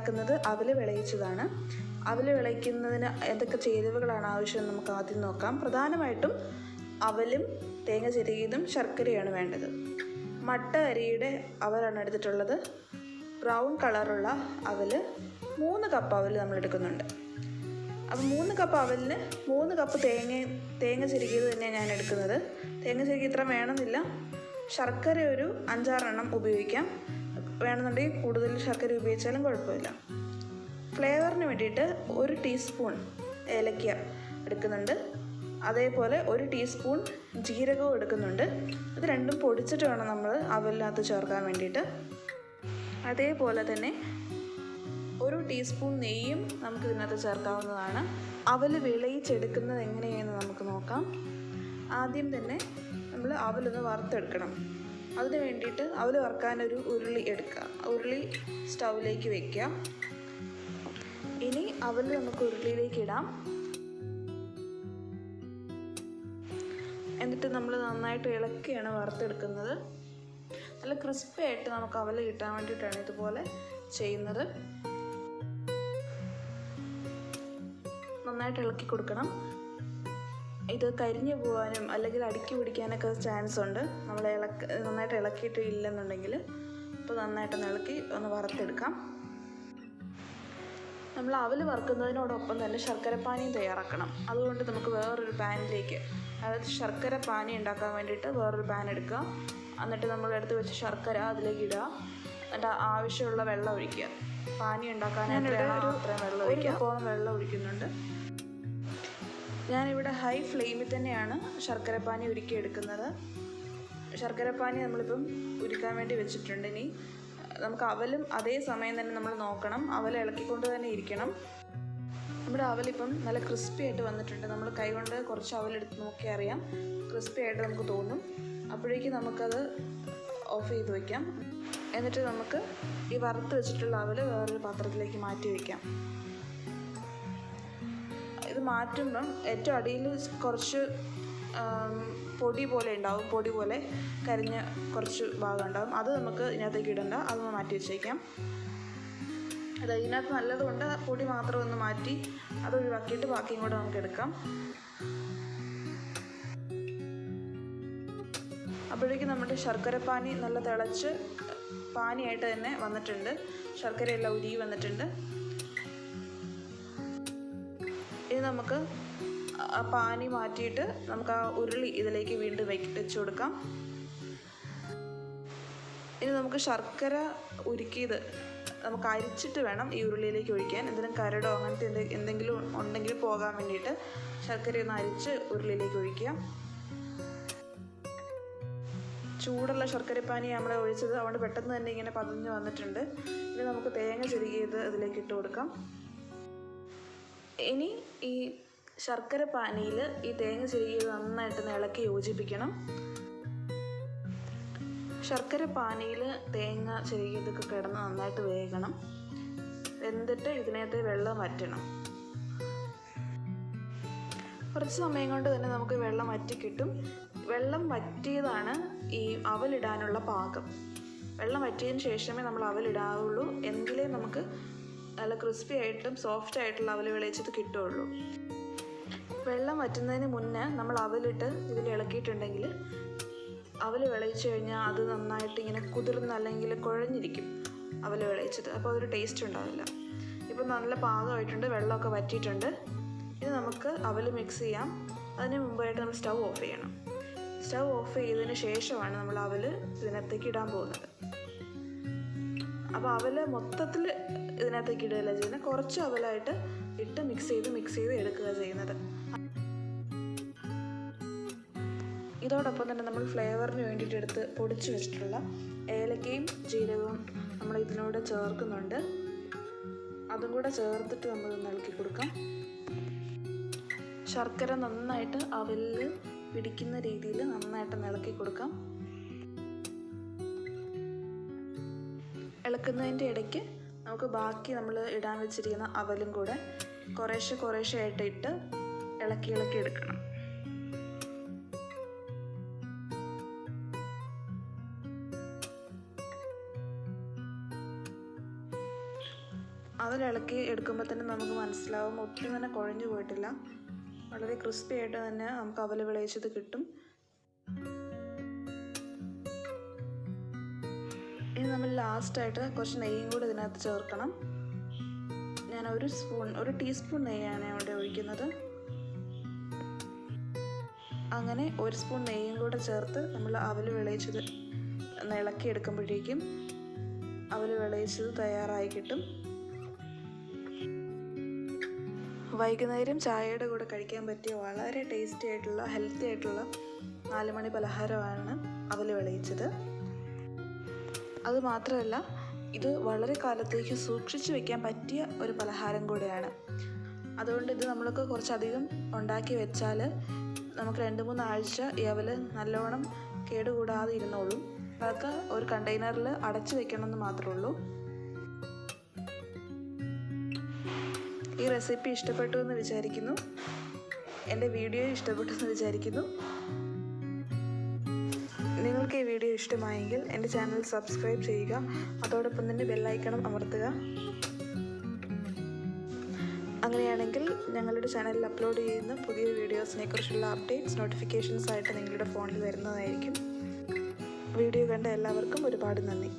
തയ്യാറാക്കുന്നത് അവൽ വിളയിച്ചതാണ്. അവൽ വിളയിക്കുന്നതിന് എന്തൊക്കെ ചേരുവകളാണ് ആവശ്യം നമുക്ക് ആദ്യം നോക്കാം. പ്രധാനമായിട്ടും അവലും തേങ്ങ ചിരകിയതും ശർക്കരയാണ് വേണ്ടത്. മട്ട അരിയുടെ അവലാണ് എടുത്തിട്ടുള്ളത്. ബ്രൗൺ കളറുള്ള അവൽ 3 കപ്പ് അവൽ നമ്മൾ എടുക്കുന്നുണ്ട്. അപ്പോൾ 3 കപ്പ് അവലിന് 3 കപ്പ് തേങ്ങ ചിരകിയത് തന്നെയാണ് ഞാൻ എടുക്കുന്നത്. തേങ്ങ ചിരകി ഇത്ര വേണമെന്നില്ല. ശർക്കര ഒരു 5-6 എണ്ണം ഉപയോഗിക്കാം. വേണമെന്നുണ്ടെങ്കിൽ കൂടുതൽ ശർക്കര ഉപയോഗിച്ചാലും കുഴപ്പമില്ല. ഫ്ലേവറിന് വേണ്ടിയിട്ട് 1 ടീസ്പൂൺ ഏലക്ക എടുക്കുന്നുണ്ട്. അതേപോലെ 1 ടീസ്പൂൺ ജീരകവും എടുക്കുന്നുണ്ട്. ഇത് രണ്ടും പൊടിച്ചിട്ട് വേണം നമ്മൾ അവലിനകത്ത് ചേർക്കാൻ വേണ്ടിയിട്ട്. അതേപോലെ തന്നെ 1 ടീസ്പൂൺ നെയ്യും നമുക്ക് ഇതിനകത്ത് ചേർക്കാവുന്നതാണ്. അവൽ വിളയിച്ചെടുക്കുന്നത് എങ്ങനെയെന്ന് നമുക്ക് നോക്കാം. ആദ്യം തന്നെ നമ്മൾ അവലൊന്ന് വറുത്തെടുക്കണം. അതിന് വേണ്ടിയിട്ട് അവൽ വറുക്കാനൊരു ഉരുളി എടുക്കുക. ഉരുളി സ്റ്റൗവിലേക്ക് വയ്ക്കുക. ഇനി അവൽ നമുക്ക് ഉരുളിയിലേക്ക് ഇടാം. എന്നിട്ട് നമ്മൾ നന്നായിട്ട് ഇളക്കിയാണ് വറുത്തെടുക്കുന്നത്. നല്ല ക്രിസ്പി ആയിട്ട് നമുക്ക് അവൽ കിട്ടാൻ വേണ്ടിയിട്ടാണ് ഇതുപോലെ ചെയ്യുന്നത്. നന്നായിട്ട് ഇളക്കി കൊടുക്കണം. ഇത് കരിഞ്ഞു പോകാനും അല്ലെങ്കിൽ അടുക്കി പിടിക്കാനൊക്കെ ചാൻസ് ഉണ്ട് നമ്മൾ നന്നായിട്ട് ഇളക്കിയിട്ട് ഇല്ലെന്നുണ്ടെങ്കിൽ. അപ്പോൾ നന്നായിട്ടൊന്ന് ഇളക്കി ഒന്ന് വറുത്തെടുക്കാം. നമ്മൾ അവൽ വറുക്കുന്നതിനോടൊപ്പം തന്നെ ശർക്കരപ്പാനിയും തയ്യാറാക്കണം. അതുകൊണ്ട് നമുക്ക് വേറൊരു പാനിലേക്ക്, അതായത് ശർക്കര പാനി ഉണ്ടാക്കാൻ വേണ്ടിയിട്ട് വേറൊരു പാൻ എടുക്കുക. എന്നിട്ട് നമ്മൾ എടുത്ത് വെച്ച ശർക്കര അതിലേക്ക് ഇടുക. എന്നിട്ട് ആവശ്യമുള്ള വെള്ളം ഒഴിക്കുക. പാനി ഉണ്ടാക്കാനായിട്ട് അത്രയും വെള്ളം ഒഴിക്കുക. വെള്ളം ഒഴിക്കുന്നുണ്ട്. ഞാനിവിടെ ഹൈ ഫ്ലെയിമിൽ തന്നെയാണ് ശർക്കരപ്പാനി ഉരുക്കിയെടുക്കുന്നത്. ശർക്കരപ്പാനി നമ്മളിപ്പം ഉരുക്കാൻ വേണ്ടി വെച്ചിട്ടുണ്ട്. ഇനി നമുക്ക് അവലും അതേ സമയം തന്നെ നമ്മൾ നോക്കണം. അവൽ ഇളക്കിക്കൊണ്ട് തന്നെ ഇരിക്കണം. നമ്മുടെ അവലിപ്പം നല്ല ക്രിസ്പി ആയിട്ട് വന്നിട്ടുണ്ട്. നമ്മൾ കൈകൊണ്ട് കുറച്ച് അവലെടുത്ത് നോക്കിയാൽ അറിയാം, ക്രിസ്പി ആയിട്ട് നമുക്ക് തോന്നും. അപ്പോഴേക്കും നമുക്കത് ഓഫ് ചെയ്ത് വയ്ക്കാം. എന്നിട്ട് നമുക്ക് ഈ വറുത്ത് വെച്ചിട്ടുള്ള അവൽ വേറൊരു പാത്രത്തിലേക്ക് മാറ്റി വയ്ക്കാം. ഇത് മാറ്റുമ്പം ഏറ്റവും അടിയിൽ കുറച്ച് പൊടി പോലെ ഉണ്ടാവും. പൊടി പോലെ കരിഞ്ഞ കുറച്ച് ഭാഗം ഉണ്ടാകും. അത് നമുക്ക് ഇതിനകത്തേക്ക് ഇടണ്ട. അതൊന്ന് മാറ്റി വെച്ചേക്കാം. അത് ഇതിനകത്ത് നല്ലതുകൊണ്ട് പൊടി മാത്രം ഒന്ന് മാറ്റി അത് ഒഴിവാക്കിയിട്ട് ബാക്കിയും കൂടെ നമുക്ക് എടുക്കാം. അപ്പോഴേക്കും നമ്മുടെ ശർക്കരപ്പാനി നല്ല തിളച്ച് പാനിയായിട്ട് തന്നെ വന്നിട്ടുണ്ട്. ശർക്കരയെല്ലാം ഉരുകി വന്നിട്ടുണ്ട്. ഇനി നമുക്ക് ആ പാനി മാറ്റിയിട്ട് നമുക്ക് ആ ഉരുളി ഇതിലേക്ക് വീണ്ടും വെച്ച് കൊടുക്കാം. ഇനി നമുക്ക് ശർക്കര ഉരുക്കിയത് നമുക്ക് അരിച്ചിട്ട് വേണം ഈ ഉരുളിയിലേക്ക് ഒഴിക്കാൻ. എന്തെങ്കിലും കരടോ അങ്ങനത്തെ എന്തെങ്കിലും ഉണ്ടെങ്കിൽ പോകാൻ വേണ്ടിയിട്ട് ശർക്കര ഒന്ന് അരിച്ച് ഉരുളിയിലേക്ക് ഒഴിക്കുക. ചൂടുള്ള ശർക്കരപ്പാനി നമ്മളെ ഒഴിച്ചത് അതുകൊണ്ട് പെട്ടെന്ന് തന്നെ ഇങ്ങനെ പതഞ്ഞ് വന്നിട്ടുണ്ട്. ഇനി നമുക്ക് തേങ്ങ ചിരകിയത് അതിലേക്ക് ഇട്ട് കൊടുക്കാം. ഇനി ഈ ശർക്കര പാനിയിൽ ഈ തേങ്ങ ചിരകിയത് നന്നായിട്ട് ഇളക്കി യോജിപ്പിക്കണം. ശർക്കര പാനിയിൽ തേങ്ങ ചിരകിയതൊക്കെ കിടന്ന് നന്നായിട്ട് വേകണം. എന്നിട്ട് ഇതിനകത്ത് വെള്ളം വറ്റണം. കുറച്ച് സമയം കൊണ്ട് തന്നെ നമുക്ക് വെള്ളം വറ്റി കിട്ടും. വെള്ളം വറ്റിയതാണ് ഈ അവലിടാനുള്ള പാകം. വെള്ളം വറ്റിയതിന് ശേഷമേ നമ്മൾ അവലിടാവുള്ളൂ. എങ്കിലേ നമുക്ക് നല്ല ക്രിസ്പി ആയിട്ടും സോഫ്റ്റ് ആയിട്ടുള്ള അവൽ വിളയിച്ചത് കിട്ടുകയുള്ളൂ. വെള്ളം വറ്റുന്നതിന് മുന്നേ നമ്മൾ അവലിട്ട് ഇതിൽ ഇളക്കിയിട്ടുണ്ടെങ്കിൽ അവൽ വിളയിച്ച് കഴിഞ്ഞാൽ അത് നന്നായിട്ട് ഇങ്ങനെ കുതിർന്ന് അല്ലെങ്കിൽ കുഴഞ്ഞിരിക്കും അവൽ വിളയിച്ചത്. അപ്പോൾ അതൊരു ടേസ്റ്റ് ഉണ്ടാവില്ല. ഇപ്പം നല്ല പാകമായിട്ടുണ്ട്, വെള്ളമൊക്കെ വറ്റിയിട്ടുണ്ട്. ഇനി നമുക്ക് അവൽ മിക്സ് ചെയ്യാം. അതിന് മുമ്പായിട്ട് നമ്മൾ സ്റ്റൗ ഓഫ് ചെയ്യണം. സ്റ്റൗ ഓഫ് ചെയ്തതിന് ശേഷമാണ് നമ്മൾ അവൽ ഇതിനകത്തേക്ക് ഇടാൻ പോകുന്നത്. അപ്പോൾ അവൽ മൊത്തത്തിൽ ഇതിനകത്തേക്ക് ഇടുകയല്ല ചെയ്യുന്നത്. കുറച്ച് അവലായിട്ട് ഇട്ട് മിക്സ് ചെയ്ത് എടുക്കുക ചെയ്യുന്നത്. ഇതോടൊപ്പം തന്നെ നമ്മൾ ഫ്ലേവറിന് വേണ്ടിയിട്ട് എടുത്ത് പൊടിച്ച് വെച്ചിട്ടുള്ള ഏലക്കയും ജീരകവും നമ്മൾ ഇതിനോട് ചേർക്കുന്നുണ്ട്. അതും കൂടെ ചേർത്തിട്ട് നമ്മൾ ഇളക്കി കൊടുക്കാം. ശർക്കര നന്നായിട്ട് അവലിൽ പിടിക്കുന്ന രീതിയിൽ നന്നായിട്ട് ഇളക്കി കൊടുക്കാം. ഇളക്കുന്നതിൻ്റെ ഇടയ്ക്ക് നമുക്ക് ബാക്കി നമ്മൾ ഇടാൻ വെച്ചിരിക്കുന്ന അവലും കൂടെ കുറേശ്ശെ ആയിട്ട് ഇട്ട് ഇളക്കി എടുക്കണം. അവലിളക്കി എടുക്കുമ്പോൾ തന്നെ നമുക്ക് മനസ്സിലാവും ഒട്ടും തന്നെ കുഴഞ്ഞു പോയിട്ടില്ല. വളരെ ക്രിസ്പി ആയിട്ട് തന്നെ നമുക്ക് അവൽ വിളയിച്ചത് കിട്ടും. ഇനി നമ്മൾ ലാസ്റ്റായിട്ട് കുറച്ച് നെയ്യും കൂടി ഇതിനകത്ത് ചേർക്കണം. ഞാൻ ഒരു ടീസ്പൂൺ നെയ്യാണ് ഇവിടെ ഒഴിക്കുന്നത്. അങ്ങനെ 1 സ്പൂൺ നെയ്യും കൂടെ ചേർത്ത് നമ്മൾ അവൽ വിളയിച്ചത് ഇളക്കി എടുക്കുമ്പോഴേക്കും അവൽ വിളയിച്ചത് തയ്യാറായി കിട്ടും. വൈകുന്നേരം ചായയുടെ കൂടെ കഴിക്കാൻ പറ്റിയ വളരെ ടേസ്റ്റി ആയിട്ടുള്ള ഹെൽത്തി ആയിട്ടുള്ള 4 മണി പലഹാരമാണ് അവൽ വിളയിച്ചത്. അതുമാത്രമല്ല, ഇത് വളരെ കാലത്തേക്ക് സൂക്ഷിച്ചു വയ്ക്കാൻ പറ്റിയ ഒരു പലഹാരം കൂടെയാണ്. അതുകൊണ്ട് ഇത് നമ്മൾക്ക് കുറച്ചധികം ഉണ്ടാക്കി വെച്ചാൽ നമുക്ക് 2-3 ആഴ്ച ഈ അവൽ നല്ലോണം കേടുകൂടാതെ ഇരുന്നോളും. അതൊക്കെ ഒരു കണ്ടെയ്നറിൽ അടച്ചു വെക്കണമെന്ന് മാത്രമേ ഉള്ളൂ. ഈ റെസിപ്പി ഇഷ്ടപ്പെട്ടു എന്ന് വിചാരിക്കുന്നു. എൻ്റെ വീഡിയോ ഇഷ്ടപ്പെട്ടു എന്ന് വിചാരിക്കുന്നു. നിങ്ങൾക്ക് ഈ വീഡിയോ ഇഷ്ടമായെങ്കിൽ എൻ്റെ ചാനൽ സബ്സ്ക്രൈബ് ചെയ്യുക. അതോടൊപ്പം തന്നെ ബെല്ലൈക്കണം അമർത്തുക. അങ്ങനെയാണെങ്കിൽ ഞങ്ങളുടെ ചാനലിൽ അപ്ലോഡ് ചെയ്യുന്ന പുതിയ വീഡിയോസിനെ കുറിച്ചുള്ള അപ്ഡേറ്റ്സ് നോട്ടിഫിക്കേഷൻസ് ആയിട്ട് നിങ്ങളുടെ ഫോണിൽ വരുന്നതായിരിക്കും. വീഡിയോ കണ്ട എല്ലാവർക്കും ഒരുപാട് നന്ദി.